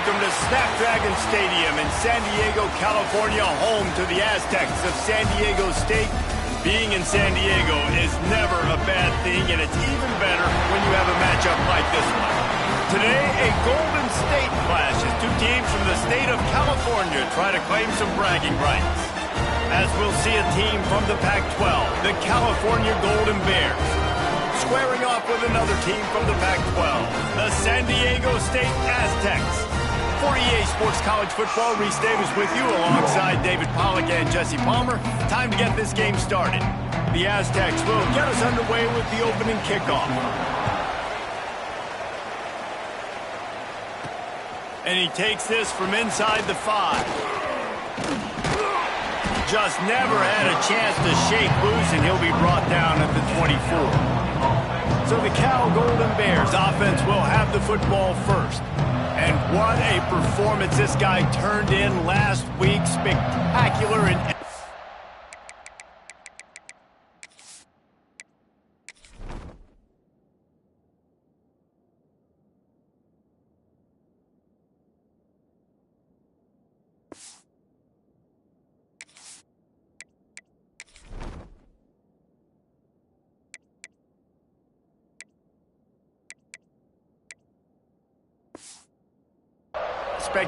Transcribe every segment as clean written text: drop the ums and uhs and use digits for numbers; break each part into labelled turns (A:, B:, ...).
A: welcome to Snapdragon Stadium in San Diego, California, home to the Aztecs of San Diego State. Being in San Diego is never a bad thing, and it's even better when you have a matchup like this one. Today, a Golden State clash as two teams from the state of California try to claim some bragging rights. As we'll see a team from the Pac-12, the California Golden Bears, squaring off with another team from the Pac-12, the San Diego State Aztecs. For EA Sports College Football, Reese Davis with you alongside David Pollack and Jesse Palmer. Time to get this game started. The Aztecs will get us underway with the opening kickoff. And he takes this from inside the 5. Just never had a chance to shake loose, and he'll be brought down at the 24. So the Cal Golden Bears offense will have the football first. And what a performance this guy turned in last week. Spectacular and...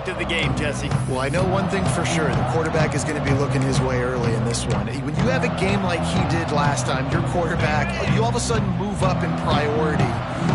A: of the game, Jesse.
B: Well, I know one thing for sure. The quarterback is going to be looking his way early in this one. When you have a game like he did last time, your quarterback, you all of a sudden move up in priority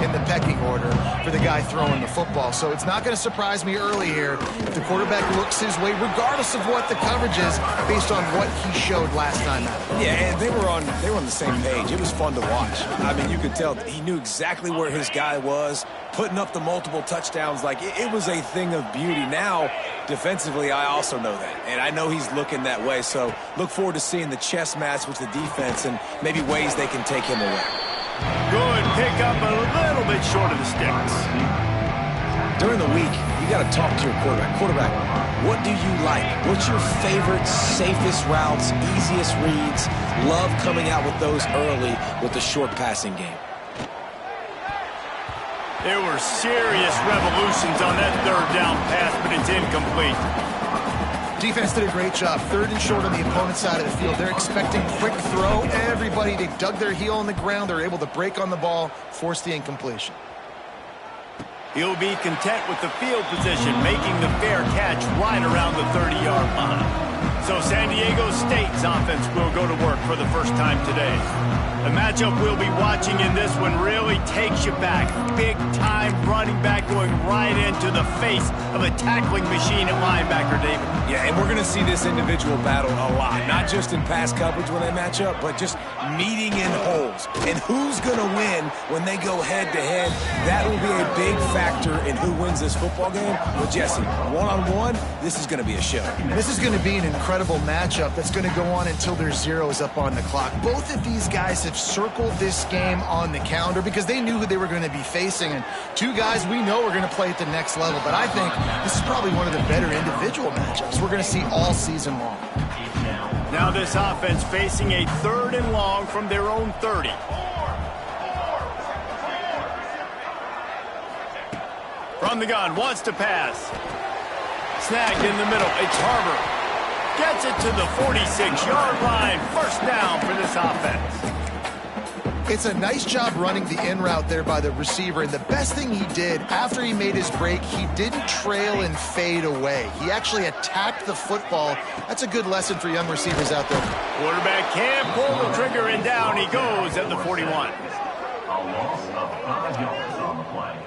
B: in the pecking order for the guy throwing the football. So it's not going to surprise me early here if the quarterback looks his way, regardless of what the coverage is, based on what he showed last time out.
C: Yeah, and they were on the same page. It was fun to watch. I mean, you could tell he knew exactly where his guy was, putting up the multiple touchdowns. Like, it was a thing of beauty. Now, defensively, I also know that. And I know he's looking that way. So look forward to seeing the chess match with the defense and maybe ways they can take him away.
A: Good pickup, a little bit short of the sticks.
C: During the week, you got to talk to your quarterback. Quarterback, what do you like? What's your favorite, safest routes, easiest reads? Love coming out with those early with the short passing game.
A: There were serious revolutions on that third down pass, but it's incomplete.
B: Defense did a great job. Third and short on the opponent's side of the field. They're expecting quick throw. Everybody, they dug their heel on the ground. They're able to break on the ball, force the incompletion.
A: He'll be content with the field position, making the fair catch right around the 30-yard line. So San Diego State's offense will go to work for the first time today. The matchup we'll be watching in this one really takes you back. Big-time running back going right into the face of a tackling machine at linebacker, David.
C: Yeah, and we're going to see this individual battle a lot. Not just in pass coverage when they match up, but just meeting in holes. And who's going to win when they go head-to-head? That will be a big factor in who wins this football game. But, Jesse, one-on-one, this is going to be a show.
B: This is going to be an incredible matchup that's going to go on until their zero is up on the clock. Both of these guys have circled this game on the calendar because they knew who they were going to be facing. And two guys we know are going to play at the next level. But I think this is probably one of the better individual matchups we're going to see all season long.
A: Now this offense facing a third and long from their own 30. From the gun, wants to pass. Snagged in the middle. It's Harbor. Gets it to the 46-yard line. First down for this offense.
B: It's a nice job running the in route there by the receiver, and the best thing he did after he made his break, he didn't trail and fade away. He actually attacked the football. That's a good lesson for young receivers out there.
A: Quarterback can't pull the trigger, and down he goes at the 41.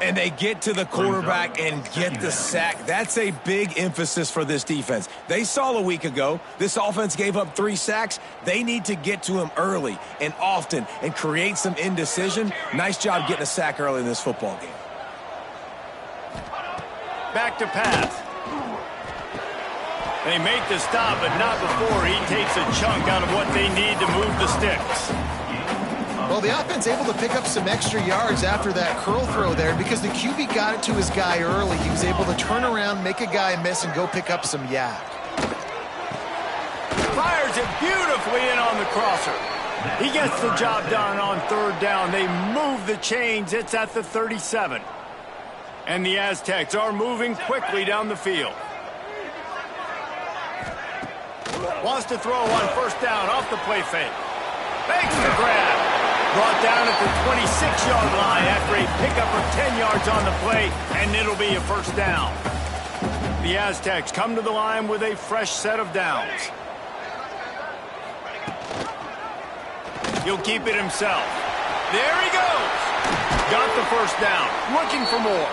C: And they get to the quarterback and get the sack. That's a big emphasis for this defense. They saw a week ago, this offense gave up 3 sacks. They need to get to him early and often and create some indecision. Nice job getting a sack early in this football game.
A: Back to pass. They make the stop, but not before he takes a chunk out of what they need to move the sticks.
B: Well, the offense able to pick up some extra yards after that curl throw there because the QB got it to his guy early. He was able to turn around, make a guy miss, and go pick up some yak.
A: Fires it beautifully in on the crosser. He gets the job done on third down. They move the chains. It's at the 37. And the Aztecs are moving quickly down the field. Wants to throw on first down off the play fake. Makes the grab. Brought down at the 26-yard line after a pickup of 10 yards on the play, and it'll be a first down. The Aztecs come to the line with a fresh set of downs. He'll keep it himself. There he goes. Got the first down. Looking for more.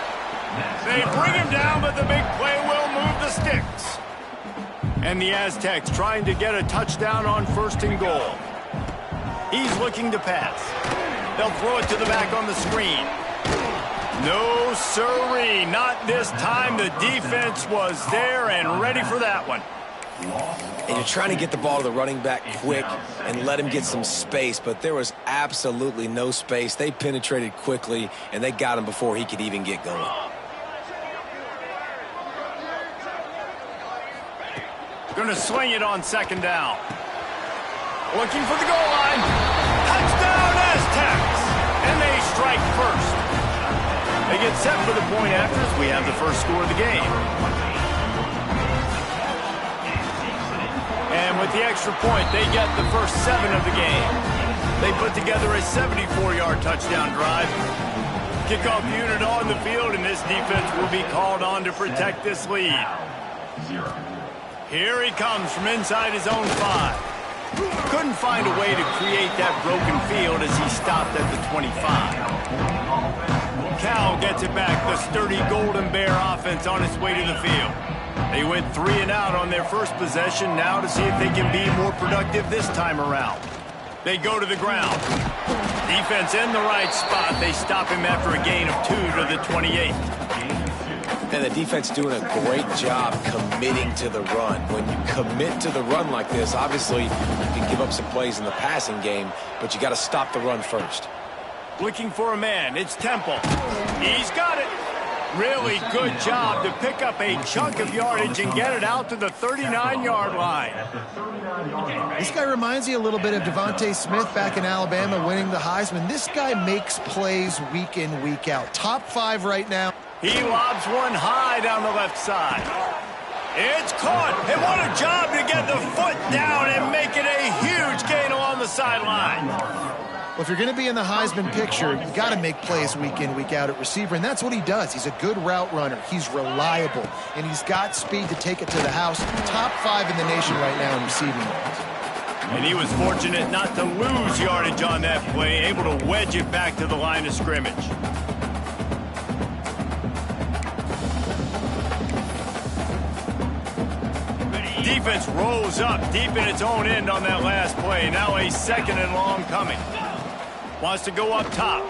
A: They bring him down, but the big play will move the sticks. And the Aztecs trying to get a touchdown on first and goal. He's looking to pass. They'll throw it to the back on the screen. No siree, not this time. The defense was there and ready for that one.
C: And you're trying to get the ball to the running back quick and let him get some space, but there was absolutely no space. They penetrated quickly, and they got him before he could even get going.
A: Going to swing it on second down. Looking for the goal line. Touchdown, Aztecs! And they strike first. They get set for the point after as we have the first score of the game. And with the extra point, they get the first 7 of the game. They put together a 74-yard touchdown drive. Kickoff unit on the field, and this defense will be called on to protect this lead. Here he comes from inside his own 5. Couldn't find a way to create that broken field as he stopped at the 25. Cal gets it back, the sturdy Golden Bear offense on its way to the field. They went 3 and out on their first possession, now to see if they can be more productive this time around. They go to the ground. Defense in the right spot. They stop him after a gain of 2 to the 28.
C: And the defense doing a great job committing to the run. When you commit to the run like this, obviously you can give up some plays in the passing game, but you got to stop the run first.
A: Looking for a man. It's Temple. He's got it. Really good job to pick up a chunk of yardage and get it out to the 39-yard line.
B: This guy reminds you a little bit of Devontae Smith back in Alabama winning the Heisman. This guy makes plays week in, week out. Top 5 right now.
A: He lobs one high down the left side. It's caught. And what a job to get the foot down and make it a huge gain along the sideline.
B: Well, if you're going to be in the Heisman picture, you got to make plays week in, week out at receiver, and that's what he does. He's a good route runner. He's reliable, and he's got speed to take it to the house. Top 5 in the nation right now in receiving yards.
A: And he was fortunate not to lose yardage on that play, able to wedge it back to the line of scrimmage. Defense rolls up deep in its own end on that last play. Now a second and long coming. Wants to go up top.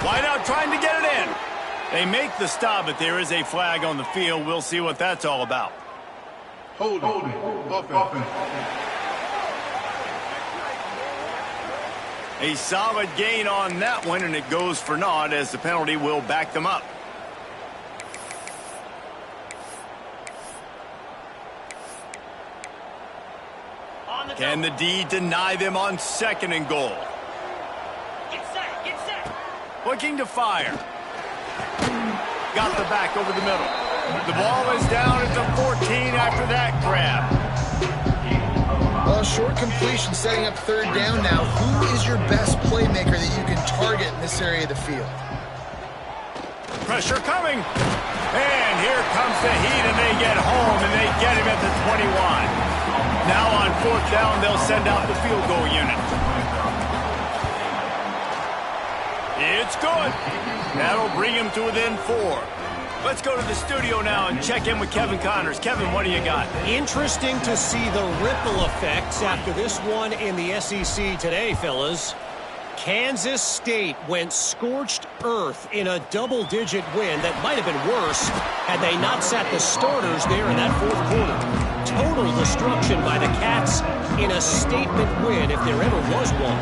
A: Wide out trying to get it in. They make the stop, but there is a flag on the field. We'll see what that's all about.
D: Hold offense.
A: A solid gain on that one, and it goes for naught as the penalty will back them up. Can the D deny them on second and goal? Get set. Looking to fire. Got the back over the middle. The ball is down at the 14 after that grab.
B: Well, short completion setting up third down now. Who is your best playmaker that you can target in this area of the field?
A: Pressure coming. And here comes the heat, and they get home, and they get him at the 21. Now on fourth down, they'll send out the field goal unit. It's good. That'll bring him to within 4. Let's go to the studio now and check in with Kevin Connors. Kevin, what do you got?
E: Interesting to see the ripple effects after this one in the SEC today, fellas. Kansas State went scorched earth in a double-digit win that might have been worse had they not sat the starters there in that fourth quarter. Total destruction by the Cats in a statement win if there ever was one.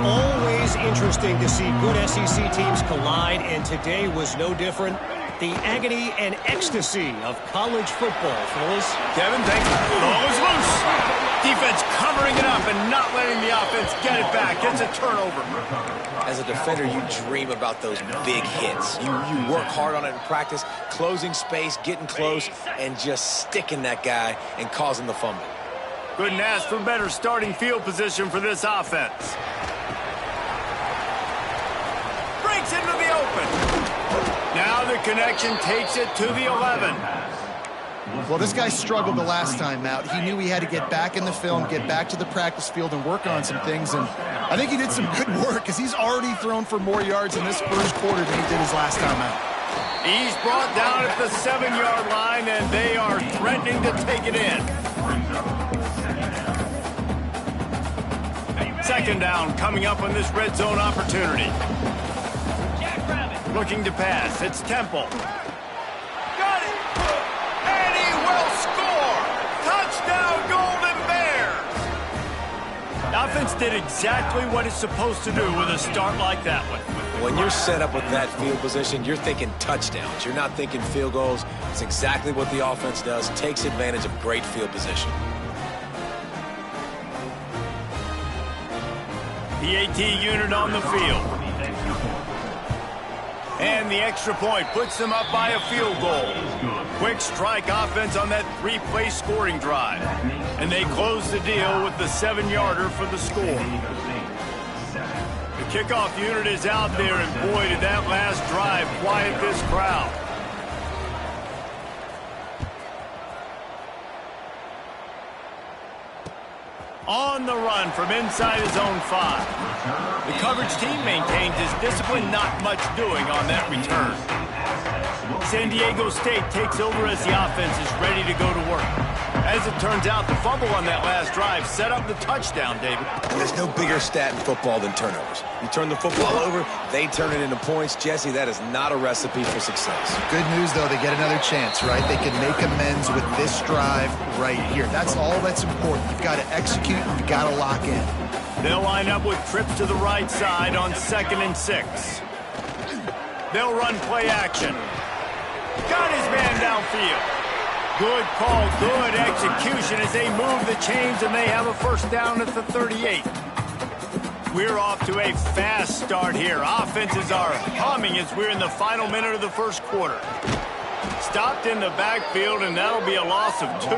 E: Always interesting to see good SEC teams collide, and today was no different. The agony and ecstasy of college football, fellas.
A: Kevin, thanks. Ball is loose. Defense covering it up and not letting the offense get it back. It's a turnover.
C: As a defender, you dream about those big hits. You work hard on it in practice, closing space, getting close, and just sticking that guy and causing the fumble.
A: Couldn't ask for better starting field position for this offense. Breaks into the open. Now the connection takes it to the 11.
B: Well, this guy struggled the last time out. He knew he had to get back in the film, get back to the practice field, and work on some things. And I think he did some good work because he's already thrown for more yards in this first quarter than he did his last time out.
A: He's brought down at the 7-yard line, and they are threatening to take it in. Second down coming up on this red zone opportunity. Looking to pass. It's Temple. Got it! And he will score! Touchdown, Golden Bears! The offense did exactly what it's supposed to do with a start like that one.
C: When you're set up with that field position, you're thinking touchdowns. You're not thinking field goals. It's exactly what the offense does. Takes advantage of great field position.
A: The AT unit on the field. And the extra point puts them up by a field goal. Quick strike offense on that 3-play scoring drive. And they close the deal with the 7-yarder for the score. The kickoff unit is out there, and boy, did that last drive quiet this crowd. On the run from inside his own 5. The coverage team maintains his discipline, not much doing on that return. San Diego State takes over as the offense is ready to go to work. As it turns out, the fumble on that last drive set up the touchdown, David.
C: And there's no bigger stat in football than turnovers. You turn the football over, they turn it into points. Jesse, that is not a recipe for success.
B: Good news, though, they get another chance, right? They can make amends with this drive right here. That's all that's important. You've got to execute, and you've got to lock in.
A: They'll line up with trips to the right side on 2nd and 6. They'll run play action. Got his man downfield. Good call, good execution as they move the chains, and they have a first down at the 38. We're off to a fast start here. Offenses are humming as we're in the final minute of the first quarter. Stopped in the backfield, and that'll be a loss of 2.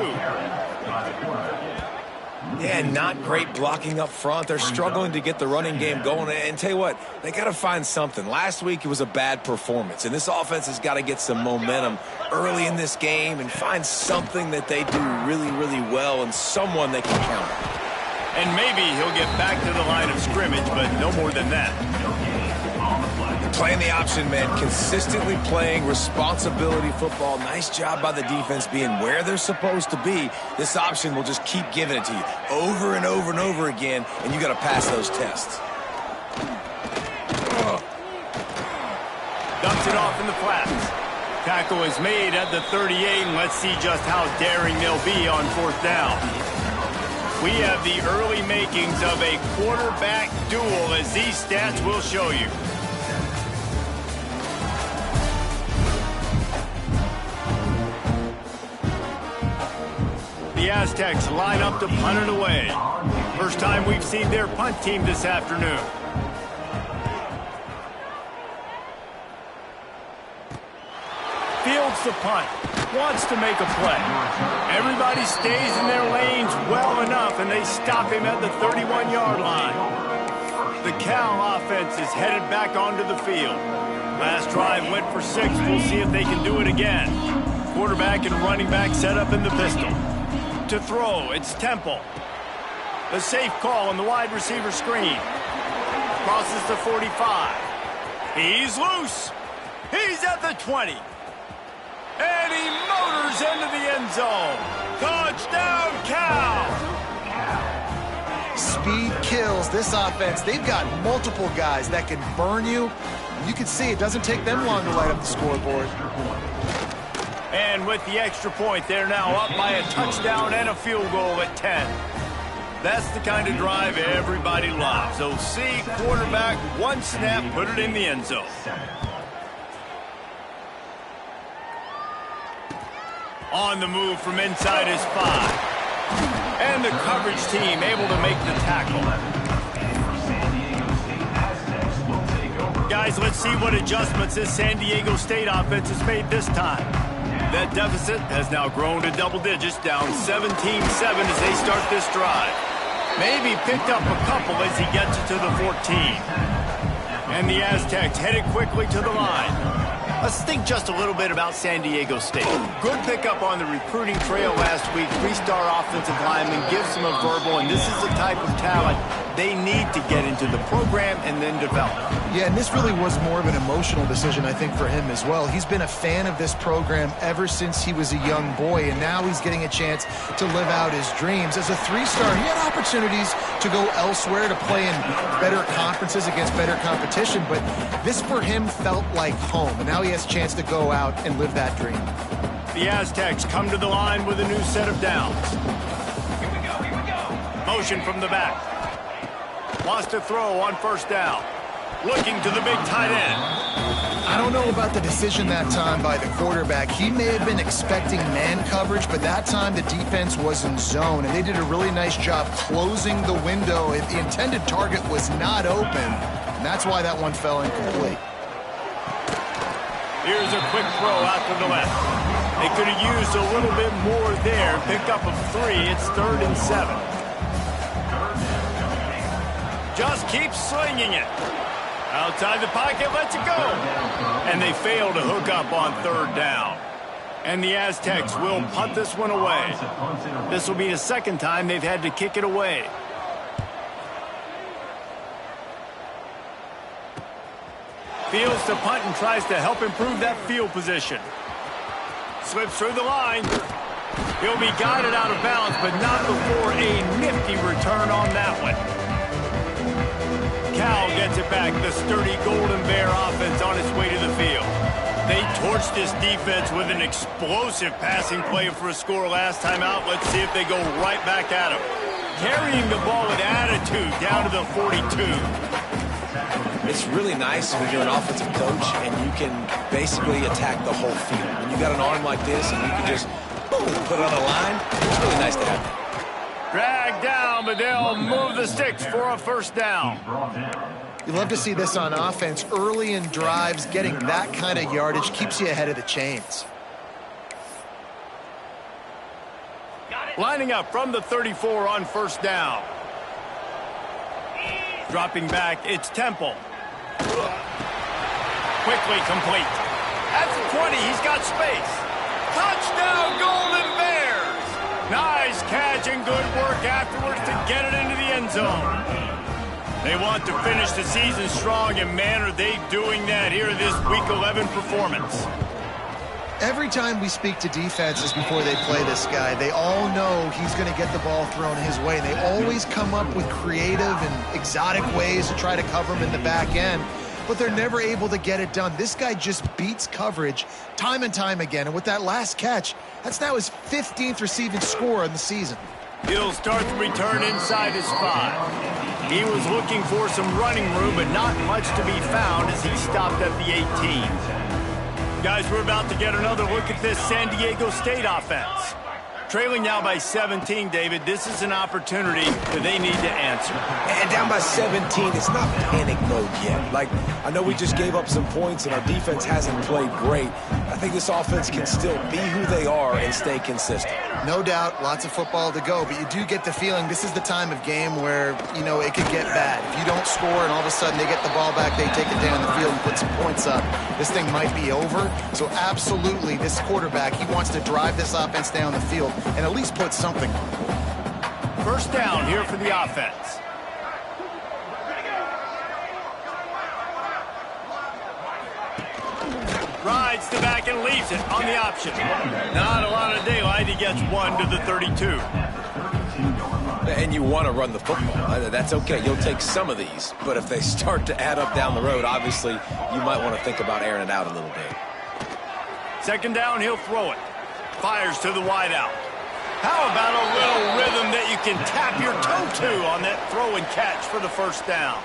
C: Yeah, not great blocking up front. They're struggling to get the running game going. And tell you what, they got to find something. Last week, it was a bad performance. And this offense has got to get some momentum early in this game and find something that they do really, really well and someone they can count on.
A: And maybe he'll get back to the line of scrimmage, but no more than that.
C: Playing the option, man. Consistently playing responsibility football. Nice job by the defense being where they're supposed to be. This option will just keep giving it to you over and over and over again, and you got to pass those tests.
A: Dumps it off in the flats. Tackle is made at the 38, and let's see just how daring they'll be on 4th down. We have the early makings of a quarterback duel, as these stats will show you. The Aztecs line up to punt it away. First time we've seen their punt team this afternoon. Fields the punt. Wants to make a play. Everybody stays in their lanes well enough, and they stop him at the 31-yard line. The Cal offense is headed back onto the field. Last drive went for 6. We'll see if they can do it again. Quarterback and running back set up in the pistol. To throw, it's Temple. The safe call on the wide receiver screen. Crosses the 45. He's loose. He's at the 20. And he motors into the end zone. Touchdown, Cal!
B: Speed kills this offense. They've got multiple guys that can burn you. You can see it doesn't take them long to light up the scoreboard.
A: And with the extra point, they're now up by a touchdown and a field goal at 10. That's the kind of drive everybody loves. OC, quarterback, one snap, put it in the end zone. On the move from inside his 5. And the coverage team able to make the tackle. Guys, let's see what adjustments this San Diego State offense has made this time. That deficit has now grown to double digits, down 17-7 as they start this drive. Maybe picked up a couple as he gets it to the 14. And the Aztecs headed quickly to the line. Let's think just a little bit about San Diego State. Good pickup on the recruiting trail last week. 3-star offensive lineman gives them a verbal, and this is the type of talent they need to get into the program and then develop.
B: Yeah, and this really was more of an emotional decision, I think, for him as well. He's been a fan of this program ever since he was a young boy, and now he's getting a chance to live out his dreams. As a 3-star, he had opportunities to go elsewhere, to play in better conferences against better competition, but this for him felt like home, and now he has a chance to go out and live that dream.
A: The Aztecs come to the line with a new set of downs. Here we go. Motion from the back. Wants to throw on first down. Looking to the big tight end.
B: I don't know about the decision that time by the quarterback. He may have been expecting man coverage, but that time the defense was in zone, and they did a really nice job closing the window. The intended target was not open, and that's why that one fell incomplete.
A: Here's a quick throw out to the left. They could have used a little bit more there. Pick up a 3. It's 3rd and 7. Just keep slinging it. Outside the pocket, lets it go. And they fail to hook up on 3rd down. And the Aztecs will punt this one away. This will be the second time they've had to kick it away. Fields to punt and tries to help improve that field position. Slips through the line. He'll be guided out of bounds, but not before a nifty return on that one. Cal gets it back. The sturdy Golden Bear offense on its way to the field. They torched this defense with an explosive passing play for a score last time out. Let's see if they go right back at him. Carrying the ball with attitude down to the 42.
C: It's really nice when you're an offensive coach and you can basically attack the whole field. When you got an arm like this and you can just boom, put it on the line, it's really nice to have that.
A: Dragged down, but they'll move the sticks for a first down.
B: You love to see this on offense. Early in drives, getting that kind of yardage keeps you ahead of the chains.
A: Lining up from the 34 on first down. Dropping back, it's Temple. Quickly complete. At the 20, he's got space. Touchdown, Golden Bears! Nice catch and good work afterwards to get it into the end zone. They want to finish the season strong, and man, are they doing that here in this Week 11 performance.
B: Every time we speak to defenses before they play this guy, they all know he's going to get the ball thrown his way. They always come up with creative and exotic ways to try to cover him in the back end, but they're never able to get it done. This guy just beats coverage time and time again, and with that last catch, that's now his 15th receiving score in the season.
A: He'll start the return inside his 5. He was looking for some running room, but not much to be found as he stopped at the 18. Guys, we're about to get another look at this San Diego State offense. Trailing now by 17, David, this is an opportunity that they need to answer.
C: And down by 17, it's not panic mode yet. Like, I know we just gave up some points and our defense hasn't played great. I think this offense can still be who they are and stay consistent.
B: No doubt, lots of football to go, but you do get the feeling this is the time of game where, you know, it could get bad. If you don't score and all of a sudden they get the ball back, they take it down the field and put some points up, this thing might be over. So absolutely, this quarterback, he wants to drive this offense down the field and at least put something on.
A: First down here for the offense. Rides the back and leaves it on the option. Not a lot of daylight. He gets 1 to the 32.
C: And you want to run the football. That's okay. You'll take some of these. But if they start to add up down the road, obviously, you might want to think about airing it out a little bit.
A: Second down, he'll throw it. Fires to the wideout. How about a little rhythm that you can tap your toe to on that throw and catch for the first down?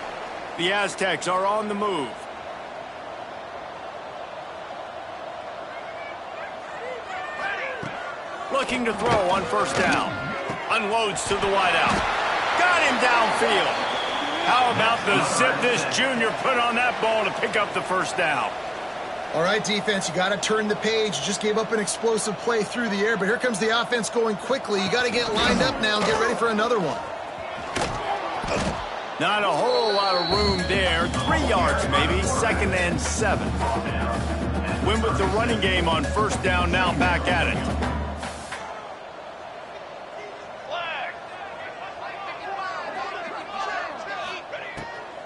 A: The Aztecs are on the move. Looking to throw on first down. Unloads to the wideout. Got him downfield. How about the zip this junior put on that ball to pick up the first down?
B: All right, defense, you got to turn the page. You just gave up an explosive play through the air, but here comes the offense going quickly. You got to get lined up now and get ready for another one.
A: Not a whole lot of room there. 3 yards maybe, 2nd and 7. Win with the running game on first down, now back at it.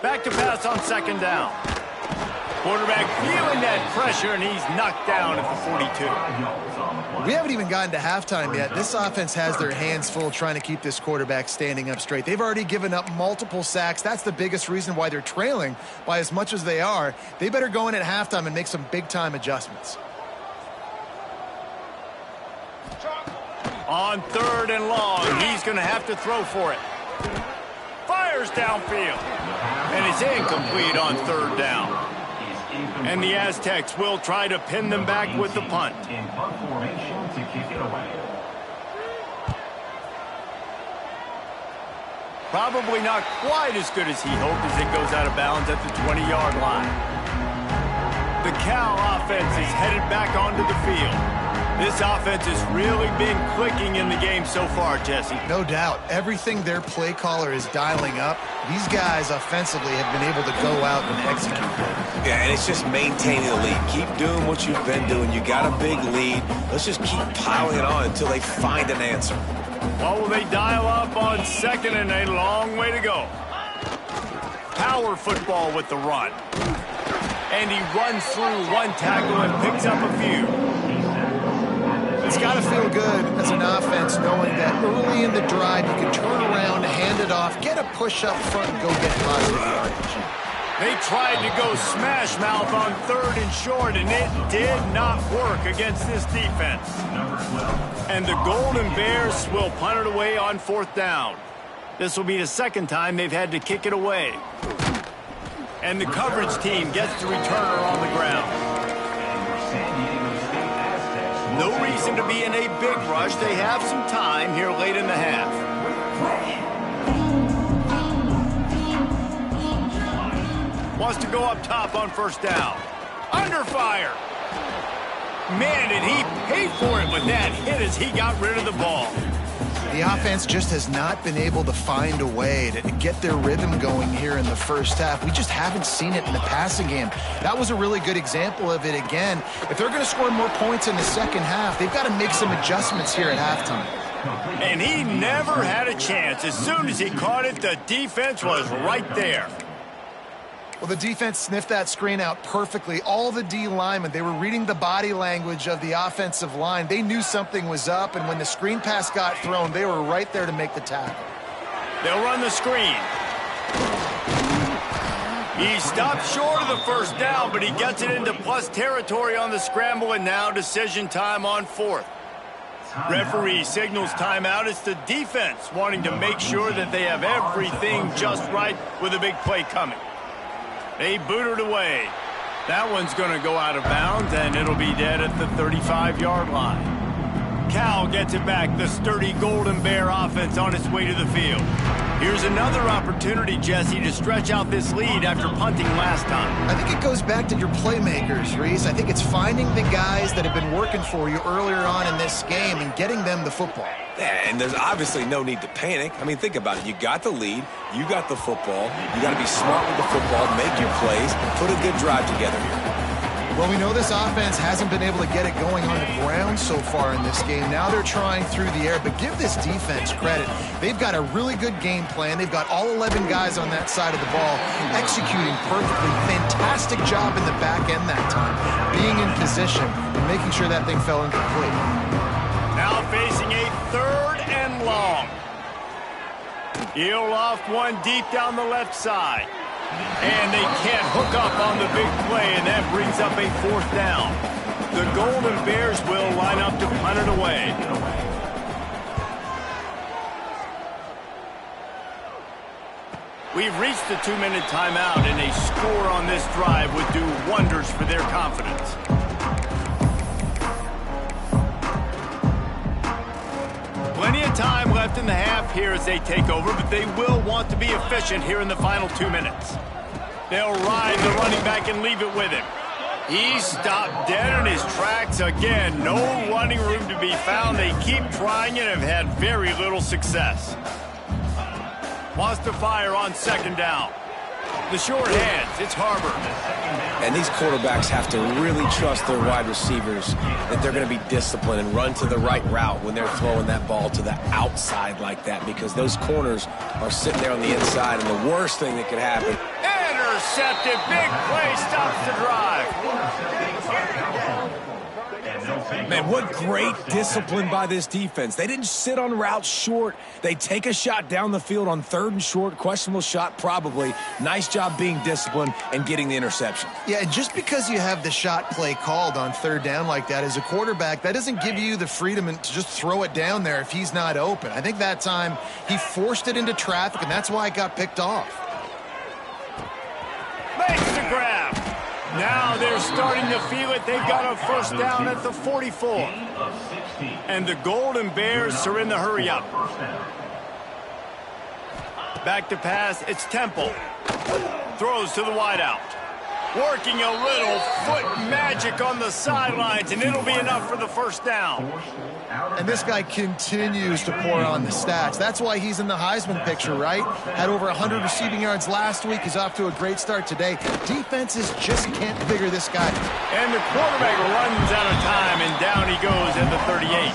A: Back to pass on 2nd down. Quarterback feeling that pressure, and he's knocked down at the 42.
B: We haven't even gotten to halftime yet. This offense has their hands full trying to keep this quarterback standing up straight. They've already given up multiple sacks. That's the biggest reason why they're trailing by as much as they are. They better go in at halftime and make some big-time adjustments.
A: On 3rd and long, he's going to have to throw for it. Fires downfield. And it's incomplete on 3rd down. And the Aztecs will try to pin them back with the punt.
F: In punt formation to kick it away.
A: Probably not quite as good as he hoped as it goes out of bounds at the 20-yard line. The Cal offense is headed back onto the field. This offense has really been clicking in the game so far, Jesse.
B: No doubt. Everything their play caller is dialing up, these guys offensively have been able to go out and execute.
C: Yeah, and it's just maintaining the lead. Keep doing what you've been doing. You got a big lead. Let's just keep piling it on until they find an answer.
A: What will they dial up on 2nd and a long way to go? Power football with the run. And he runs through one tackle and picks up a few.
B: It's got to feel good as an offense knowing that early in the drive you can turn around, hand it off, get a push up front, and go get positive yardage.
A: They tried to go smash mouth on 3rd and short, and it did not work against this defense. And the Golden Bears will punt it away on 4th down. This will be the 2nd time they've had to kick it away. And the coverage team gets the returner on the ground. No reason to be in a big rush. They have some time here late in the half. Wants to go up top on 1st down. Under fire. Man, did he pay for it with that hit as he got rid of the ball.
B: The offense just has not been able to find a way to get their rhythm going here in the first half. We just haven't seen it in the passing game. That was a really good example of it again. If they're going to score more points in the second half, they've got to make some adjustments here at halftime.
A: And he never had a chance. As soon as he caught it, the defense was right there.
B: Well, the defense sniffed that screen out perfectly. All the D linemen, they were reading the body language of the offensive line. They knew something was up, and when the screen pass got thrown, they were right there to make the tackle.
A: They'll run the screen. He stopped short of the 1st down, but he gets it into plus territory on the scramble, and now decision time on 4th. Referee signals timeout. It's the defense wanting to make sure that they have everything just right with a big play coming. They boot it away. That one's going to go out of bounds, and it'll be dead at the 35-yard line. Cal gets it back. The sturdy Golden Bear offense on its way to the field. Here's another opportunity, Jesse, to stretch out this lead after punting last time.
B: I think it goes back to your playmakers, Reese. I think it's finding the guys that have been working for you earlier on in this game and getting them the football.
C: Yeah, and there's obviously no need to panic. I mean, think about it. You got the lead. You got the football. You got to be smart with the football, make your plays, put a good drive together here.
B: Well, we know this offense hasn't been able to get it going on the ground so far in this game. Now they're trying through the air, but give this defense credit. They've got a really good game plan. They've got all 11 guys on that side of the ball executing perfectly. Fantastic job in the back end that time, being in position and making sure that thing fell incomplete.
A: Now facing a 3rd and long. He'll loft one deep down the left side. And they can't hook up on the big play, and that brings up a 4th down. The Golden Bears will line up to punt it away. We've reached the 2-minute timeout, and a score on this drive would do wonders for their confidence. Plenty of time left in the half here as they take over, but they will want to be efficient here in the final 2 minutes. They'll ride the running back and leave it with him. He stopped dead in his tracks again. No running room to be found. They keep trying and have had very little success. Wants to fire on second down. The short hands, it's Harbor.
C: And these quarterbacks have to really trust their wide receivers that they're going to be disciplined and run to the right route when they're throwing that ball to the outside like that, because those corners are sitting there on the inside, and the worst thing that could happen.
A: Intercepted. Big play stops the drive.
C: Man, what great discipline by this defense. They didn't sit on routes short. They take a shot down the field on 3rd and short. Questionable shot, probably. Nice job being disciplined and getting the interception.
B: Yeah, and just because you have the shot play called on 3rd down like that as a quarterback, that doesn't give you the freedom to just throw it down there if he's not open. I think that time he forced it into traffic, and that's why it got picked off.
A: Makes the grab. Now they're starting to feel it. They've got a first down at the 44. And the Golden Bears are in the hurry up. Back to pass, it's Temple. Throws to the wideout. Working a little foot magic on the sidelines, and it'll be enough for the first down.
B: And this guy continues to pour on the stats. That's why he's in the Heisman picture, right? Had over 100 receiving yards last week. He's off to a great start today. Defenses just can't figure this guy.
A: And the quarterback runs out of time, and down he goes at the 38.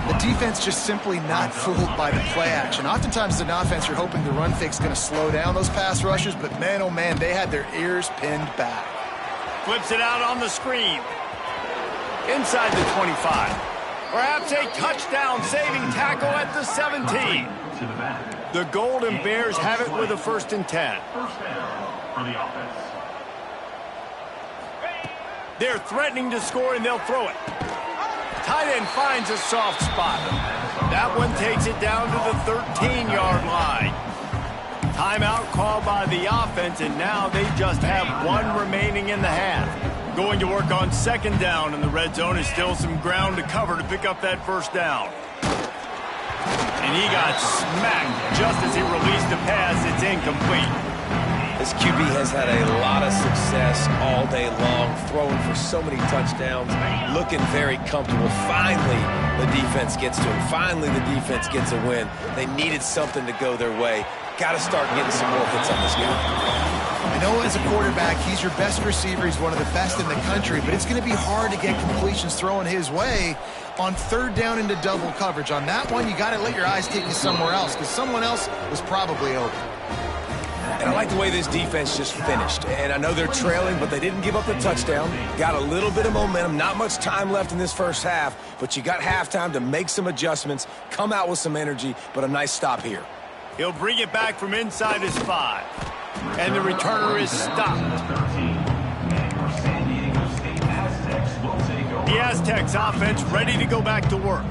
B: The defense just simply not fooled by the play action. Oftentimes as an offense, you're hoping the run fake's going to slow down those pass rushers, but man, oh man, they had their ears pinned back.
A: Flips it out on the screen. Inside the 25. Perhaps a touchdown-saving tackle at the 17. The Golden Bears have it with a 1st and 10. They're threatening to score, and they'll throw it. Tight end finds a soft spot. That one takes it down to the 13-yard line. Timeout called by the offense, and now they just have 1 remaining in the half. Going to work on 2nd down, and the red zone is still some ground to cover to pick up that 1st down. And he got smacked just as he released the pass. It's incomplete.
C: This QB has had a lot of success all day long, throwing for so many touchdowns, looking very comfortable. Finally, the defense gets to him. Finally, the defense gets a win. They needed something to go their way. Got to start getting some more hits on this guy.
B: I know as a quarterback, he's your best receiver. He's one of the best in the country, but it's going to be hard to get completions thrown his way on 3rd down into double coverage. On that one, you got to let your eyes take you somewhere else, because someone else was probably open.
C: And I like the way this defense just finished. And I know they're trailing, but they didn't give up the touchdown. Got a little bit of momentum. Not much time left in this first half, but you got halftime to make some adjustments, come out with some energy, but a nice stop here.
A: He'll bring it back from inside his 5. And the returner is stopped. The Aztecs offense ready to go back to work.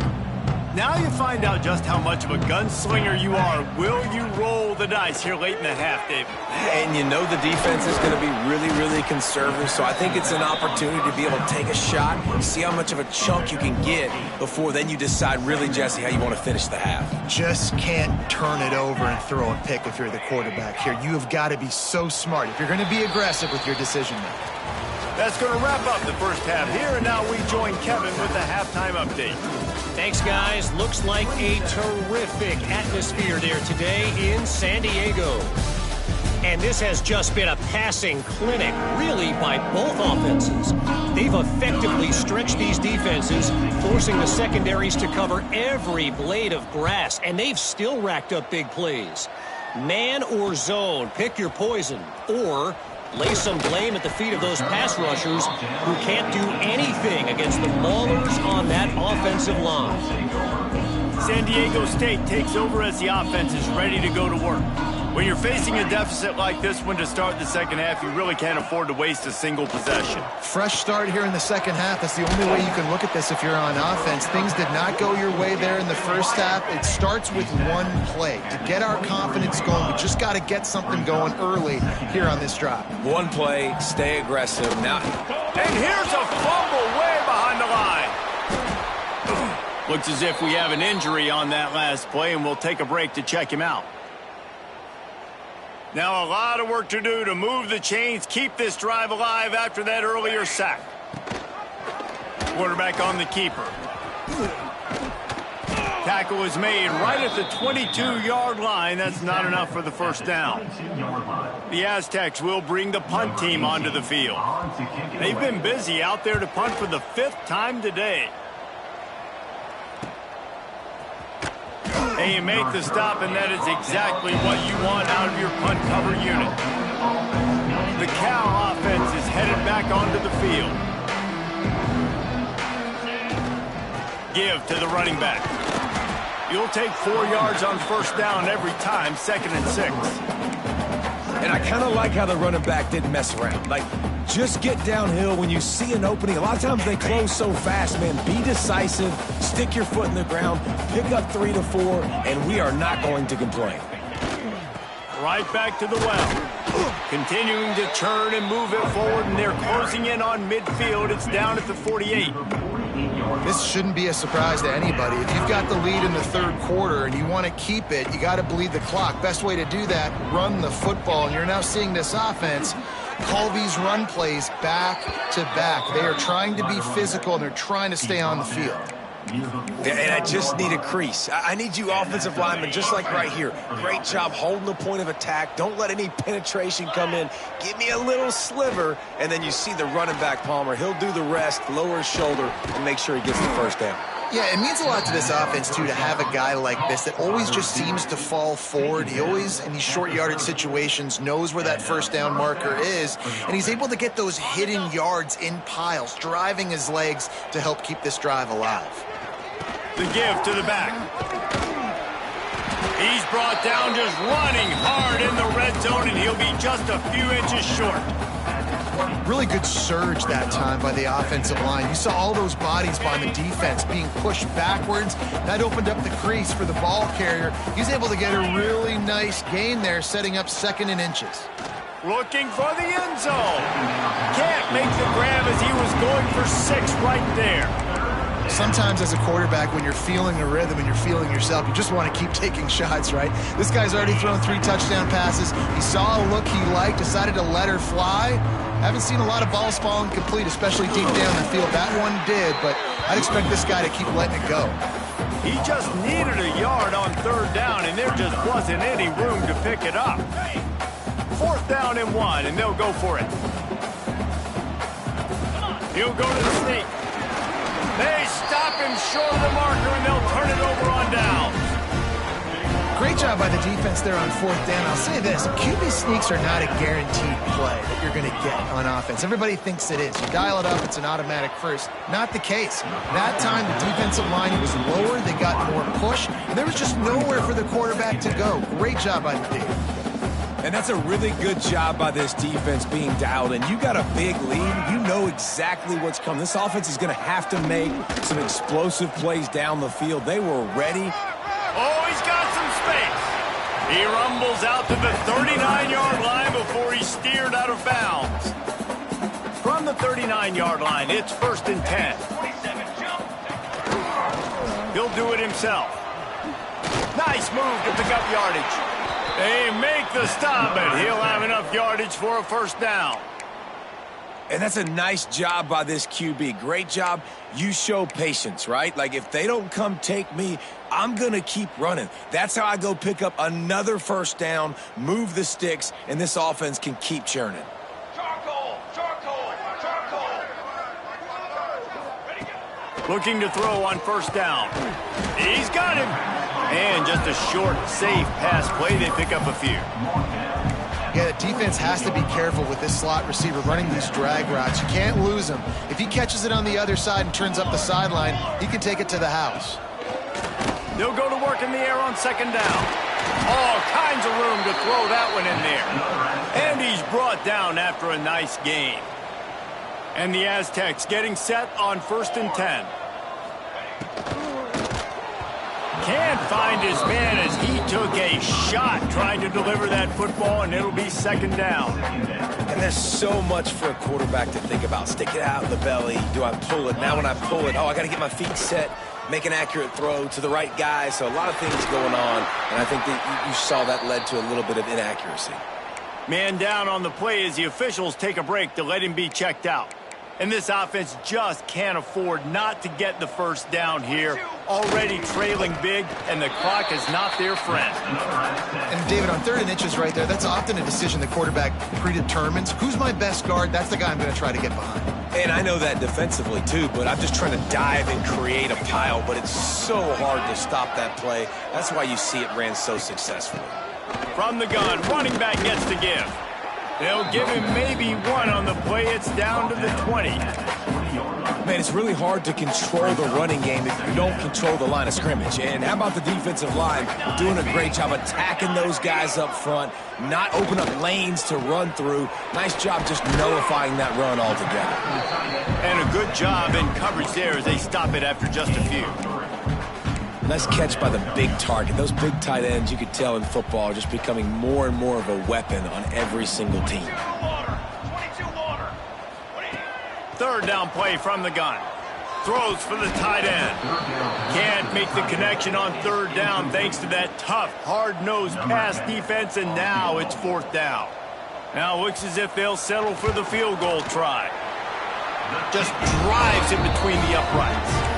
A: Now you find out just how much of a gunslinger you are. Will you roll the dice here late in the half, David?
C: And you know the defense is going to be really, really conservative, so I think it's an opportunity to be able to take a shot, see how much of a chunk you can get before then you decide really, Jesse, how you want to finish the half.
B: Just can't turn it over and throw a pick if you're the quarterback here. You have got to be so smart if you're going to be aggressive with your decision making.
A: That's going to wrap up the first half here, and now we join Kevin with the halftime update.
E: Thanks, guys. Looks like a terrific atmosphere there today in San Diego. And this has just been a passing clinic, really, by both offenses. They've effectively stretched these defenses, forcing the secondaries to cover every blade of grass, and they've still racked up big plays. Man or zone, pick your poison, or lay some blame at the feet of those pass rushers who can't do anything against the maulers on that offensive line.
A: San Diego State takes over as the offense is ready to go to work. When you're facing a deficit like this one to start the second half, you really can't afford to waste a single possession.
B: Fresh start here in the second half. That's the only way you can look at this if you're on offense. Things did not go your way there in the first half. It starts with one play. To get our confidence going, we just got to get something going early here on this drive.
C: One play, stay aggressive. Now,
A: and here's a fumble way behind the line. Looks as if we have an injury on that last play, and we'll take a break to check him out. Now a lot of work to do to move the chains, keep this drive alive after that earlier sack. Quarterback on the keeper. Tackle is made right at the 22-yard line. That's not enough for the first down. The Aztecs will bring the punt team onto the field. They've been busy out there to punt for the 5th time today. And you make the stop, and that is exactly what you want out of your punt cover unit. The Cal offense is headed back onto the field. Give to the running back. You'll take 4 yards on first down every time, 2nd and 6.
C: And I kind of like how the running back didn't mess around. Like, just get downhill when you see an opening. A lot of times they close so fast, man. Be decisive, stick your foot in the ground, pick up 3 to 4, and we are not going to complain.
A: Right back to the well. Continuing to turn and move it forward, and they're closing in on midfield. It's down at the 48.
B: This shouldn't be a surprise to anybody. If you've got the lead in the 3rd quarter and you want to keep it, you got to bleed the clock. Best way to do that, run the football. And you're now seeing this offense call these run plays back to back. They are trying to be physical, and they're trying to stay on the field.
C: And I just need a crease. I need you offensive linemen, just like right here. Great job holding the point of attack. Don't let any penetration come in. Give me a little sliver, and then you see the running back, Palmer. He'll do the rest, lower his shoulder, and make sure he gets the first down.
B: Yeah, it means a lot to this offense, too, to have a guy like this that always just seems to fall forward. He always, in these short yardage situations, knows where that first down marker is, and he's able to get those hidden yards in piles, driving his legs to help keep this drive alive.
A: The give to the back. He's brought down just running hard in the red zone, and he'll be just a few inches short.
B: Really good surge that time by the offensive line. You saw all those bodies by the defense being pushed backwards. That opened up the crease for the ball carrier. He's able to get a really nice gain there, setting up 2nd and inches.
A: Looking for the end zone. Can't make the grab as he was going for 6 right there.
B: Sometimes as a quarterback, when you're feeling the rhythm and you're feeling yourself, you just want to keep taking shots, right? This guy's already thrown 3 touchdown passes. He saw a look he liked, decided to let her fly. Haven't seen a lot of balls falling complete, especially deep down the field. That one did, but I'd expect this guy to keep letting it go.
A: He just needed a yard on 3rd down, and there just wasn't any room to pick it up. 4th down and 1, and they'll go for it. He'll go to the sneak. They stop him short of the marker, and they'll turn it over on down.
B: Great job by the defense there on 4th down. I'll say this, QB sneaks are not a guaranteed play that you're going to get on offense. Everybody thinks it is. You dial it up, it's an automatic first. Not the case. That time, the defensive line was lower. They got more push, and there was just nowhere for the quarterback to go. Great job by the defense.
C: And that's a really good job by this defense being dialed in. You got a big lead. You know exactly what's coming. This offense is going to have to make some explosive plays down the field. They were ready.
A: Oh, he's got some space. He rumbles out to the 39-yard line before he's steered out of bounds. From the 39-yard line, it's 1st and 10. He'll do it himself. Nice move to pick up yardage. They make the stop, and he'll have enough yardage for a first down.
C: And that's a nice job by this QB. Great job. You show patience, right? Like, if they don't come take me, I'm going to keep running. That's how I go pick up another first down, move the sticks, and this offense can keep churning.
A: Looking to throw on first down. He's got him. And just a short, safe pass play. They pick up a few.
B: Yeah, the defense has to be careful with this slot receiver running these drag routes. You can't lose him. If he catches it on the other side and turns up the sideline, he can take it to the house.
A: They'll go to work in the air on 2nd down. All kinds of room to throw that one in there. And he's brought down after a nice gain. And the Aztecs getting set on 1st and 10. Can't find his man as he took a shot trying to deliver that football, and it'll be 2nd down.
C: And there's so much for a quarterback to think about. Stick it out in the belly. Do I pull it? Now when I pull it, oh, I got to get my feet set. make an accurate throw to the right guy. So a lot of things going on, and I think that you saw that led to a little bit of inaccuracy.
A: Man down on the play as the officials take a break to let him be checked out. And this offense just can't afford not to get the first down here. Already trailing big, and the clock is not their friend.
B: And David, on 3rd and inches right there, that's often a decision the quarterback predetermines. Who's my best guard? That's the guy I'm going to try to get behind.
C: And I know that defensively too, but I'm just trying to dive and create a pile, but it's so hard to stop that play. That's why you see it ran so successfully.
A: From the gun, running back gets to give. They'll give him maybe one on the play. It's down to the 20.
C: Man, it's really hard to control the running game if you don't control the line of scrimmage. And how about the defensive line doing a great job attacking those guys up front, not open up lanes to run through. Nice job just nullifying that run altogether.
A: And a good job in coverage there as they stop it after just a few.
C: Nice catch by the big target. Those big tight ends, you could tell in football, are just becoming more and more of a weapon on every single team.
A: 3rd down play from the gun. Throws for the tight end. Can't make the connection on 3rd down thanks to that tough, hard-nosed pass defense, and now it's 4th down. Now it looks as if they'll settle for the field goal try. Just drives in between the uprights.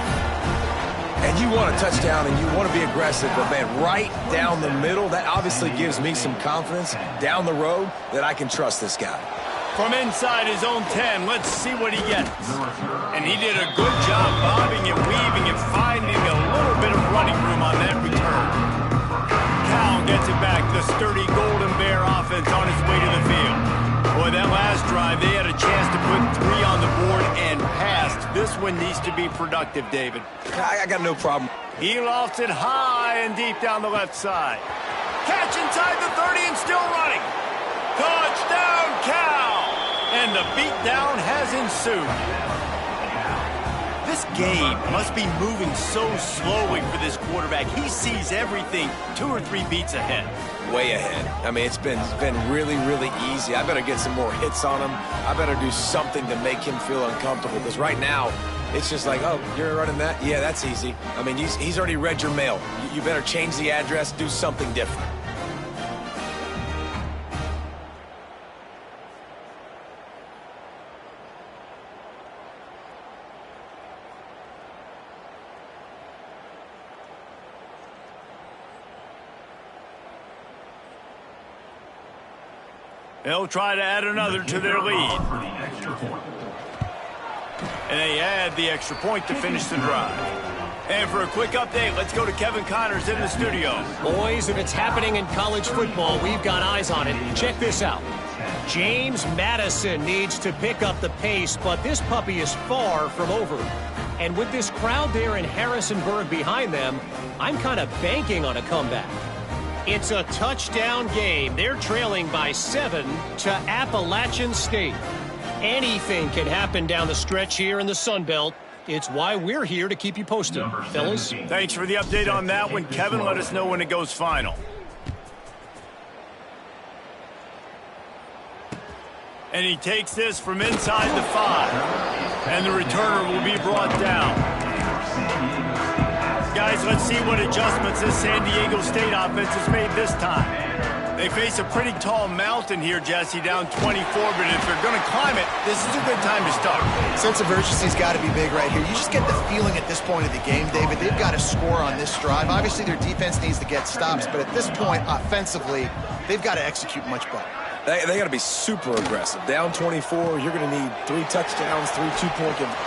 C: And you want a touchdown and you want to be aggressive, but man, right down the middle, that obviously gives me some confidence down the road that I can trust this guy.
A: From inside his own 10, let's see what he gets. And he did a good job bobbing and weaving and finding a little bit of running room on that return. Cal gets it back, the sturdy Golden Bear offense on its way to the field. Boy, that last drive, they had a chance to put 3 on the board and passed. This one needs to be productive, David.
C: I got no problem.
A: He lofts it high and deep down the left side. Catch inside the 30 and still running. Touchdown, Cal! And the beatdown has ensued. This game must be moving so slowly for this quarterback. He sees everything 2 or 3 beats ahead.
C: Way ahead. I mean, it's been really, really easy. I better get some more hits on him. I better do something to make him feel uncomfortable, because right now, it's just like, oh, you're running that? Yeah, that's easy. I mean, he's already read your mail. You better change the address, do something different.
A: They'll try to add another to their lead. And they add the extra point to finish the drive. And for a quick update, let's go to Kevin Connors in the studio.
E: Boys, if it's happening in college football, we've got eyes on it. Check this out. James Madison needs to pick up the pace, but this puppy is far from over. And with this crowd there in Harrisonburg behind them, I'm kind of banking on a comeback. It's a touchdown game. They're trailing by 7 to Appalachian State. Anything can happen down the stretch here in the Sun Belt. It's why we're here to keep you posted, fellas.
A: Thanks for the update on that one, Kevin. Let us know when it goes final. And he takes this from inside the 5. And the returner will be brought down. Guys, let's see what adjustments this San Diego State offense has made this time. They face a pretty tall mountain here, Jesse, down 24, but if they're going to climb it, this is a good time to start.
B: Sense of urgency's got to be big right here. You just get the feeling at this point of the game, David, they've got to score on this drive. Obviously, their defense needs to get stops, but at this point, offensively, they've got to execute much better.
C: They got to be super aggressive. Down 24, you're going to need 3 touchdowns, 3 two-point games.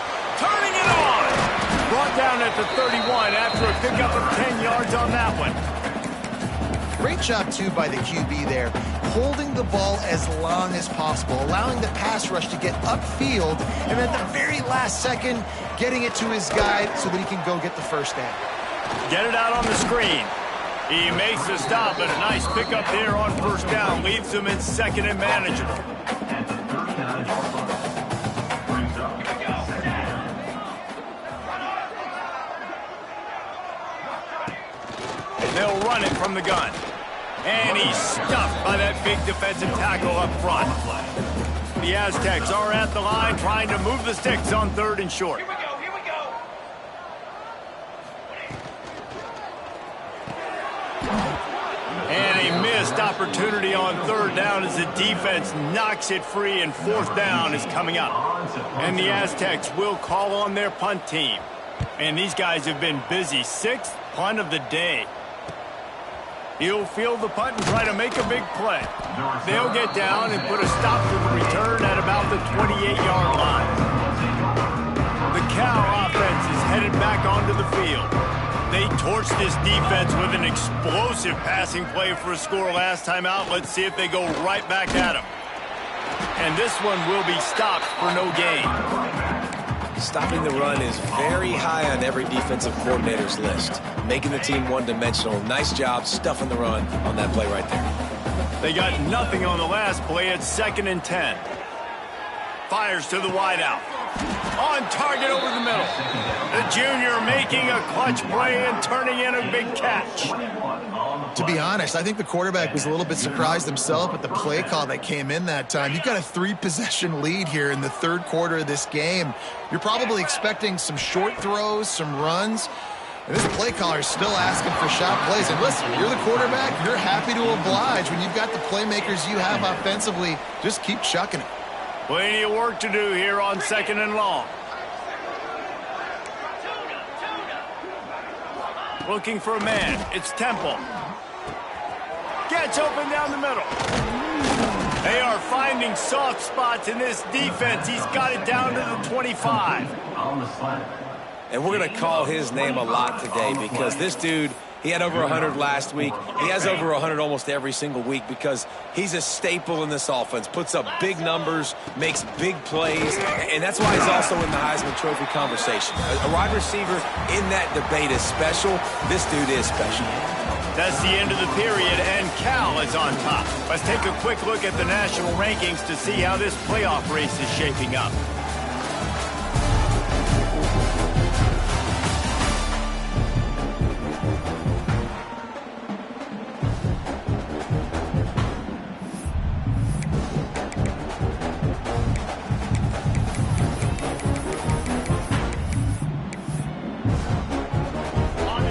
A: Turning it on! Brought down at the 31 after a pickup of 10 yards on that one.
B: Great job, too, by the QB there, holding the ball as long as possible, allowing the pass rush to get upfield, and at the very last second, getting it to his guy so that he can go get the first down.
A: Get it out on the screen. He makes the stop, but a nice pickup there on first down. Leaves him in 2nd and manageable. They'll run it from the gun. And he's stuffed by that big defensive tackle up front. The Aztecs are at the line trying to move the sticks on 3rd and short. opportunity on third down as the defense knocks it free, and fourth down is coming up. And the Aztecs will call on their punt team. And these guys have been busy. Sixth punt of the day. He'll field the punt and try to make a big play. They'll get down and put a stop to the return at about the 28-yard line. The Cal offense is headed back onto the field. They torched this defense with an explosive passing play for a score last time out. Let's see if they go right back at him. And this one will be stopped for no gain.
C: Stopping the run is very high on every defensive coordinator's list. Making the team one-dimensional. Nice job stuffing the run on that play right there.
A: They got nothing on the last play. It's 2nd and 10. Fires to the wideout. On target over the middle. The junior making a clutch play and turning in a big catch.
B: To be honest, I think the quarterback was a little bit surprised himself at the play call that came in that time. You've got a 3-possession lead here in the third quarter of this game. You're probably expecting some short throws, some runs. And this play caller is still asking for shot plays. And listen, you're the quarterback. You're happy to oblige. When you've got the playmakers you have offensively, just keep chucking it.
A: Plenty of work to do here on 2nd and long. Looking for a man. It's Temple. Gets open down the middle. They are finding soft spots in this defense. He's got it down to the 25.
C: And we're going to call his name a lot today because this dude, he had over 100 last week. He has over 100 almost every single week because he's a staple in this offense. Puts up big numbers, makes big plays, and that's why he's also in the Heisman Trophy conversation. A wide receiver in that debate is special. This dude is special.
A: That's the end of the period, and Cal is on top. Let's take a quick look at the national rankings to see how this playoff race is shaping up.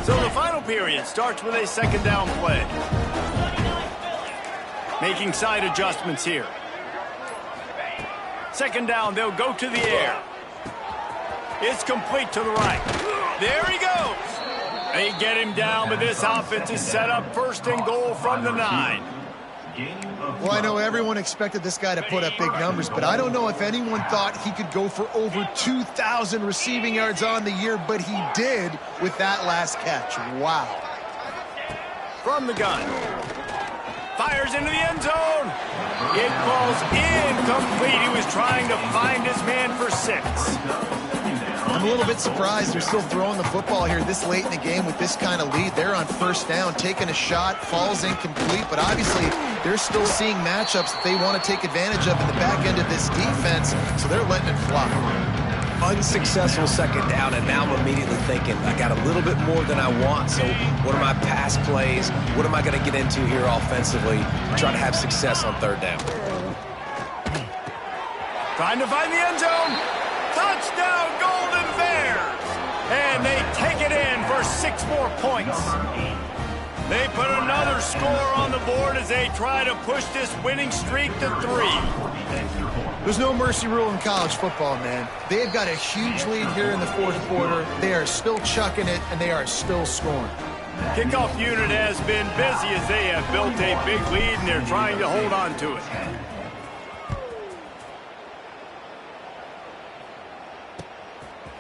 A: So the final period starts with a 2nd down play. Making side adjustments here. 2nd down, they'll go to the air. It's complete to the right. There he goes. They get him down, but this offense is set up 1st and goal from the 9.
B: Well, I know everyone expected this guy to put up big numbers, but I don't know if anyone thought he could go for over 2,000 receiving yards on the year, but he did with that last catch. Wow.
A: From the gun. Fires into the end zone. It falls incomplete. He was trying to find his man for 6.
B: I'm a little bit surprised they're still throwing the football here this late in the game with this kind of lead. They're on 1st down, taking a shot, falls incomplete, but obviously they're still seeing matchups that they want to take advantage of in the back end of this defense, so they're letting it fly.
C: Unsuccessful 2nd down, and now I'm immediately thinking, I got a little bit more than I want, so what are my pass plays? What am I going to get into here offensively to try to have success on 3rd down?
A: Trying to find the end zone. Touchdown, Golden Bears! And they take it in for 6 more points. They put another score on the board as they try to push this winning streak to 3.
B: There's no mercy rule in college football, man. They've got a huge lead here in the 4th quarter. They are still chucking it, and they are still scoring.
A: Kickoff unit has been busy as they have built a big lead, and they're trying to hold on to it.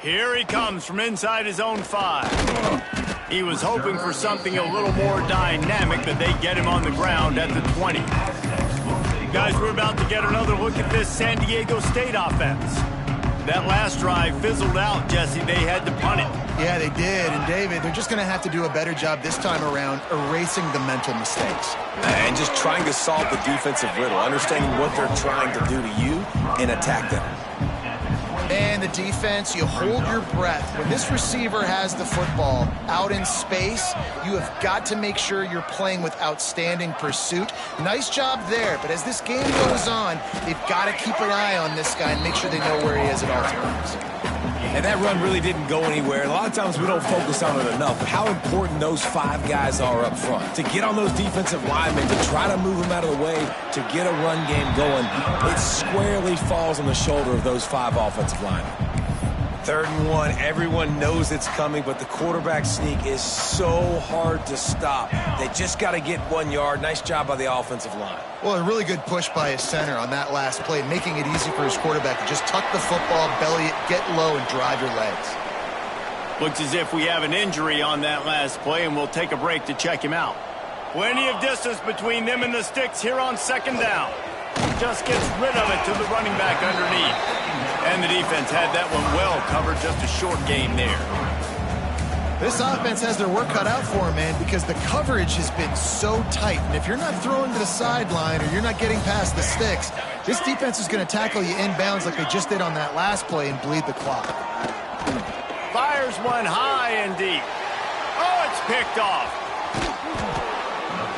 A: Here he comes from inside his own 5. He was hoping for something a little more dynamic, but they get him on the ground at the 20. Guys, we're about to get another look at this San Diego State offense. That last drive fizzled out, Jesse. They had to punt it.
B: Yeah, they did. And, David, they're just going to have to do a better job this time around erasing the mental mistakes.
C: And just trying to solve the defensive riddle, understanding what they're trying to do to you and attack them.
B: And the defense, you hold your breath. When this receiver has the football out in space, you have got to make sure you're playing with outstanding pursuit. Nice job there, but as this game goes on, they've got to keep an eye on this guy and make sure they know where he is at all times.
C: And that run really didn't go anywhere. And a lot of times we don't focus on it enough. But how important those 5 guys are up front. To get on those defensive linemen, to try to move them out of the way, to get a run game going, it squarely falls on the shoulder of those 5 offensive linemen. 3rd and 1, everyone knows it's coming, but the quarterback sneak is so hard to stop. They just got to get 1 yard. Nice job by the offensive line.
B: Well, a really good push by his center on that last play, making it easy for his quarterback to just tuck the football, belly it, get low, and drive your legs.
A: Looks as if we have an injury on that last play, and we'll take a break to check him out. Plenty of distance between them and the sticks here on 2nd down. Just gets rid of it to the running back underneath. And the defense had that one well covered, just a short game there.
B: This offense has their work cut out for them, man, because the coverage has been so tight. And if you're not throwing to the sideline or you're not getting past the sticks, this defense is going to tackle you inbounds like they just did on that last play and bleed the clock.
A: Fires one high and deep. Oh, it's picked off.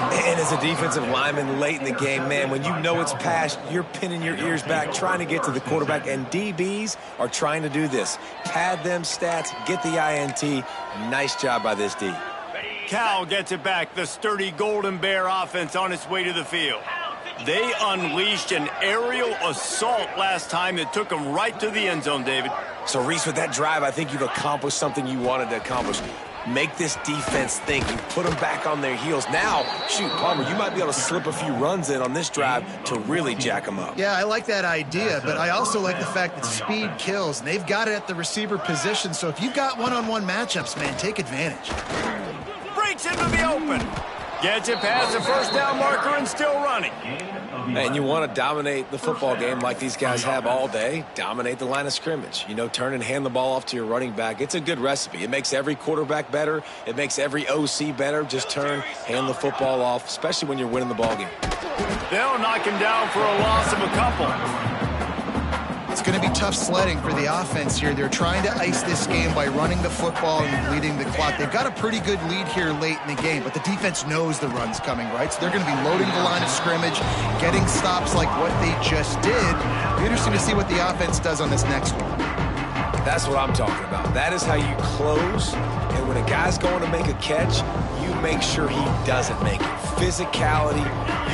C: And as a defensive lineman late in the game, man, when you know it's past, you're pinning your ears back, trying to get to the quarterback, and DBs are trying to do this. Pad them stats, get the INT. Nice job by this D.
A: Cal gets it back. The sturdy Golden Bear offense on its way to the field. They unleashed an aerial assault last time that took them right to the end zone, David.
C: So, Reese, with that drive, I think you've accomplished something you wanted to accomplish. Make this defense think. You put them back on their heels. Now, shoot, Palmer, you might be able to slip a few runs in on this drive to really jack them up.
B: Yeah, I like that idea, but I also like the fact that speed kills, and they've got it at the receiver position. So if you've got one-on-one matchups, man, take advantage.
A: Breaks into the open. Gets it past the 1st down marker and still running.
C: And you want to dominate the football game like these guys have all day. Dominate the line of scrimmage. You know, turn and hand the ball off to your running back. It's a good recipe. It makes every quarterback better. It makes every OC better. Just turn, hand the football off, especially when you're winning the ball game.
A: They'll knock him down for a loss of a couple.
B: It's going to be tough sledding for the offense here. They're trying to ice this game by running the football and bleeding the clock. They've got a pretty good lead here late in the game, but the defense knows the run's coming, right? So they're going to be loading the line of scrimmage, getting stops like what they just did. It'll be interesting to see what the offense does on this next one.
C: That's what I'm talking about. That is how you close. And when a guy's going to make a catch, you make sure he doesn't make it. Physicality,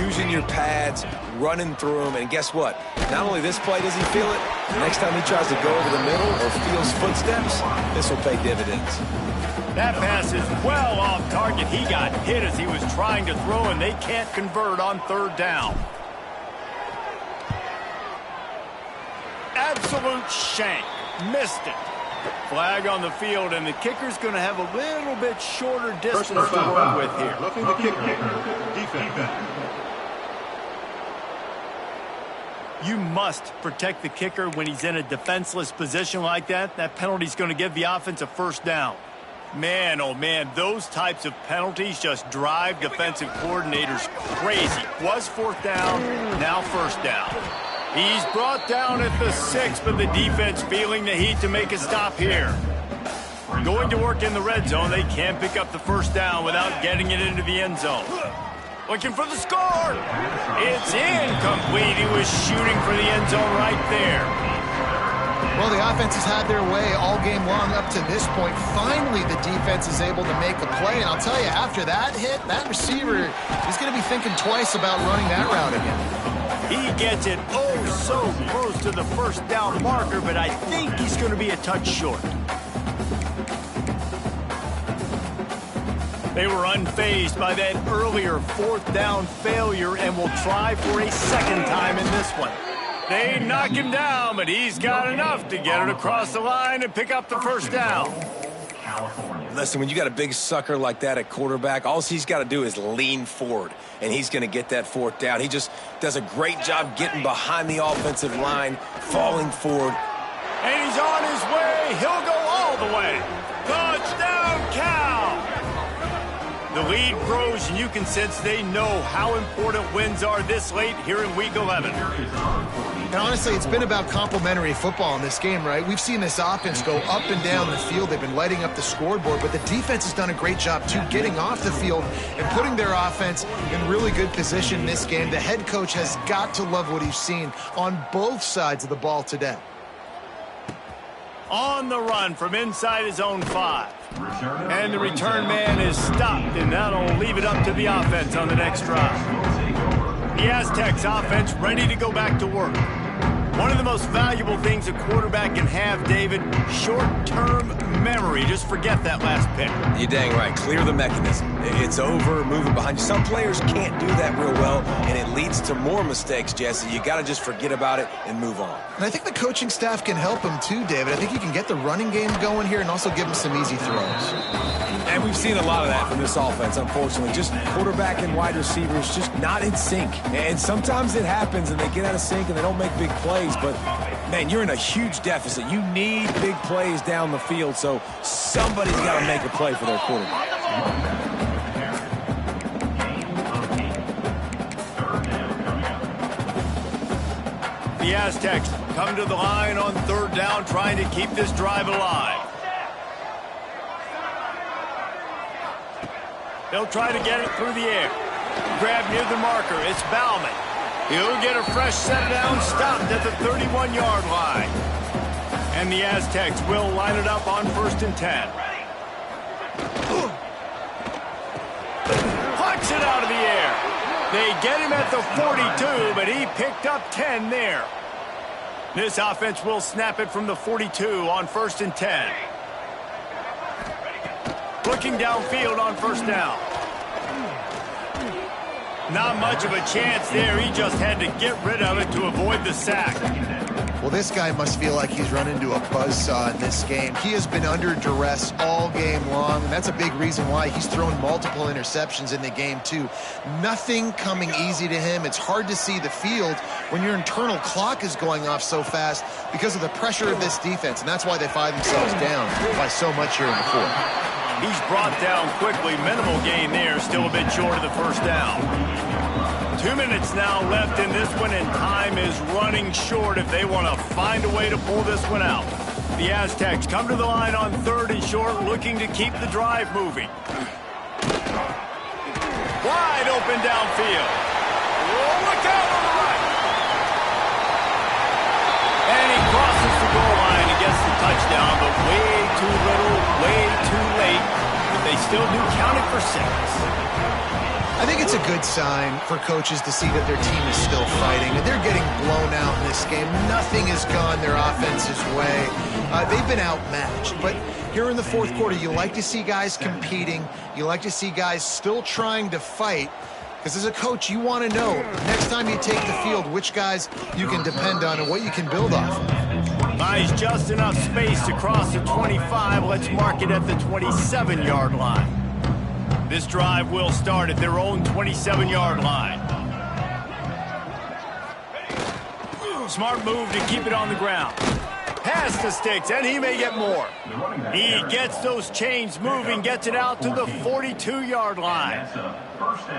C: using your pads, running through them. And guess what? Not only this play does he feel it, the next time he tries to go over the middle or feels footsteps, this will pay dividends.
A: That pass is well off target. He got hit as he was trying to throw, and they can't convert on 3rd down. Absolute shank. Missed it. Flag on the field, and the kicker's going to have a little bit shorter distance to work with here.
D: Looking the kicker. Defense.
A: You must protect the kicker when he's in a defenseless position like that. That penalty's going to give the offense a 1st down. Man, oh man, those types of penalties just drive defensive coordinators crazy. Was 4th down, now 1st down. He's brought down at the 6, but the defense feeling the heat to make a stop here. Going to work in the red zone. They can't pick up the 1st down without getting it into the end zone. Looking for the score. It's incomplete. He was shooting for the end zone right there.
B: Well, the offense has had their way all game long up to this point. Finally, the defense is able to make a play. And I'll tell you, after that hit, that receiver is going to be thinking twice about running that route again.
A: He gets it oh so close to the 1st down marker, but I think he's going to be a touch short. They were unfazed by that earlier 4th down failure and will try for a 2nd time in this one. They knock him down, but he's got enough to get it across the line and pick up the 1st down.
C: Listen, when you got a big sucker like that at quarterback, all he's got to do is lean forward, and he's going to get that 4th down. He just does a great job getting behind the offensive line, falling forward.
A: And he's on his way. He'll go all the way. Touchdown, Cal! The lead grows, and you can sense they know how important wins are this late here in Week 11.
B: And honestly, it's been about complementary football in this game, right? We've seen this offense go up and down the field. They've been lighting up the scoreboard, but the defense has done a great job, too, getting off the field and putting their offense in really good position in this game. The head coach has got to love what he's seen on both sides of the ball today.
A: On the run from inside his own 5. And the return man is stopped, and that'll leave it up to the offense on the next drive. The Aztecs offense ready to go back to work. One of the most valuable things a quarterback can have, David, short-term memory. Just forget that last pick.
C: You're dang right. Clear the mechanism. It's over, moving behind you. Some players can't do that real well, and it leads to more mistakes, Jesse. You got to just forget about it and move on.
B: And I think the coaching staff can help him too, David. I think you can get the running game going here and also give him some easy throws.
C: And we've seen a lot of that from this offense, unfortunately. Just quarterback and wide receivers just not in sync. And sometimes it happens, and they get out of sync, and they don't make big plays. But, man, you're in a huge deficit. You need big plays down the field, so somebody's got to make a play for their quarterback.
A: The Aztecs come to the line on 3rd down, trying to keep this drive alive. They'll try to get it through the air. Grab near the marker. It's Bauman. He'll get a fresh set down, stopped at the 31-yard line. And the Aztecs will line it up on 1st and 10. Pucks it out of the air. They get him at the 42, but he picked up 10 there. This offense will snap it from the 42 on 1st and 10. Looking downfield on 1st down. Not much of a chance there. He just had to get rid of it to avoid the sack.
B: Well, this guy must feel like he's run into a buzzsaw in this game. He has been under duress all game long, and that's a big reason why he's thrown multiple interceptions in the game, too. Nothing coming easy to him. It's hard to see the field when your internal clock is going off so fast because of the pressure of this defense, and that's why they find themselves down by so much here in the 4th.
A: He's brought down quickly. Minimal gain there. Still a bit short of the 1st down. 2 minutes now left in this one, and time is running short if they want to find a way to pull this one out. The Aztecs come to the line on 3rd and short, looking to keep the drive moving. Wide open downfield. Oh, look out on the right. And he crosses the goal line and gets the touchdown, but way too little, way too late. But they still do count it for 6.
B: I think it's a good sign for coaches to see that their team is still fighting, and they're getting blown out in this game. Nothing has gone their offense's way. They've been outmatched, but here in the 4th quarter, you like to see guys competing. You like to see guys still trying to fight, because as a coach, you want to know next time you take the field which guys you can depend on and what you can build off of.
A: Buys just enough space to cross the 25. Let's mark it at the 27-yard line. This drive will start at their own 27-yard line. Smart move to keep it on the ground. Pass to Sticks, and he may get more. He gets those chains moving, gets it out to the 42-yard line.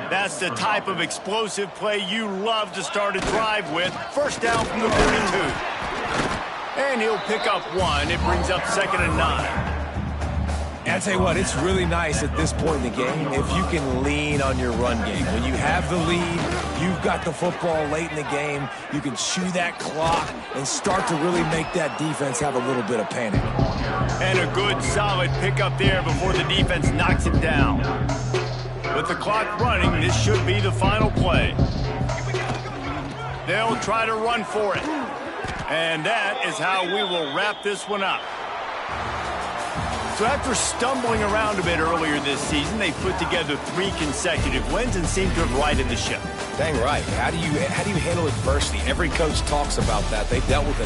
A: That's the type of explosive play you love to start a drive with. 1st down from the 42. And he'll pick up 1. It brings up 2nd and 9.
C: I tell you what, it's really nice at this point in the game if you can lean on your run game. When you have the lead, you've got the football late in the game, you can chew that clock and start to really make that defense have a little bit of panic.
A: And a good, solid pickup there before the defense knocks it down. With the clock running, this should be the final play. They'll try to run for it. And that is how we will wrap this one up. So after stumbling around a bit earlier this season, they put together 3 consecutive wins and seem to have righted the ship.
C: Dang right. How do you handle adversity? Every coach talks about that. They dealt with it